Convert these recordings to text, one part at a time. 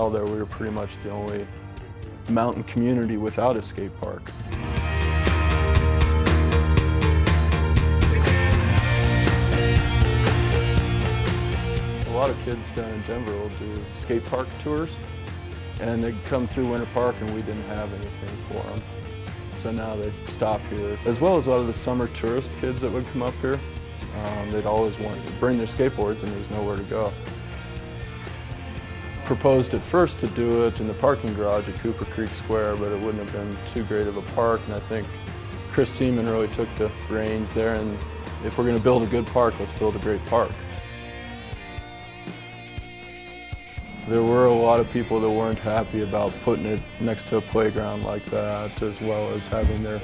while there, we were pretty much the only mountain community without a skate park. A lot of kids down in Denver will do skate park tours, and they come through Winter Park and we didn't have anything for them. So now they stop here, as well as a lot of the summer tourist kids that would come up here. They'd always want to bring their skateboards and there's nowhere to go. Proposed at first to do it in the parking garage at Cooper Creek Square, but it wouldn't have been too great of a park, and I think Chris Seaman really took the reins there, and if we're going to build a good park, let's build a great park. There were a lot of people that weren't happy about putting it next to a playground like that, as well as having their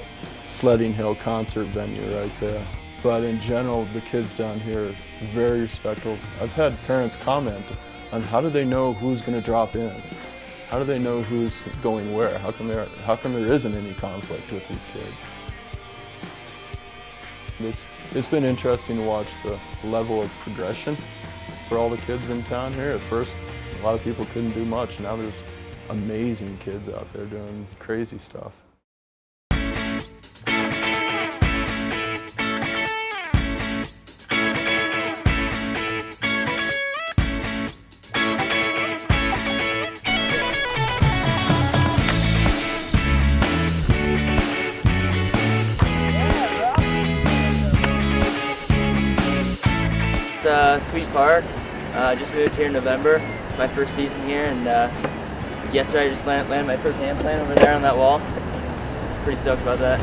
sledding hill concert venue right there. But in general, the kids down here are very respectful. I've had parents comment on how do they know who's going to drop in? How do they know who's going where? How come there isn't any conflict with these kids? It's been interesting to watch the level of progression for all the kids in town here. At first, a lot of people couldn't do much. Now there's amazing kids out there doing crazy stuff. It's a sweet park. Just moved here in November. My first season here, and yesterday I just landed my first hand plant over there on that wall. Pretty stoked about that.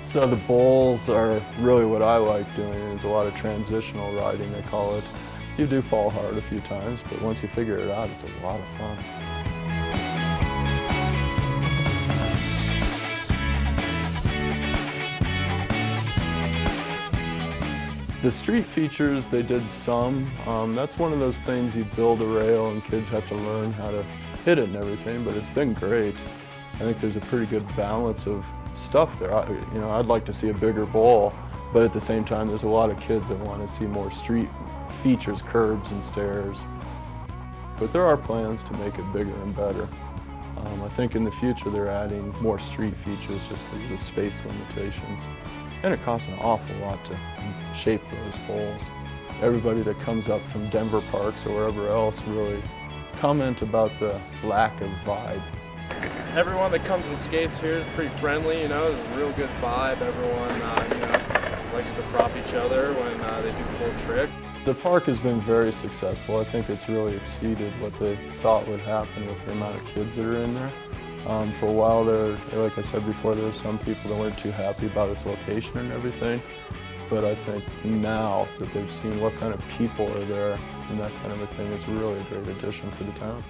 So the bowls are really what I like doing. There's a lot of transitional riding, they call it. You do fall hard a few times, but once you figure it out, it's a lot of fun. The street features, they did some. That's one of those things, you build a rail and kids have to learn how to hit it and everything, but it's been great. I think there's a pretty good balance of stuff there. I'd like to see a bigger bowl, but at the same time, there's a lot of kids that want to see more street features, curbs and stairs. But there are plans to make it bigger and better. I think in the future they're adding more street features just because of the space limitations. And it costs an awful lot to shape those bowls. Everybody that comes up from Denver parks or wherever else really comment about the lack of vibe. Everyone that comes and skates here is pretty friendly, there's a real good vibe. Everyone, likes to prop each other when they do pull trick. The park has been very successful. I think it's really exceeded what they thought would happen with the amount of kids that are in there. For a while there, like I said before, there were some people that weren't too happy about its location and everything. But I think now that they've seen what kind of people are there and that kind of a thing, it's really a great addition for the town.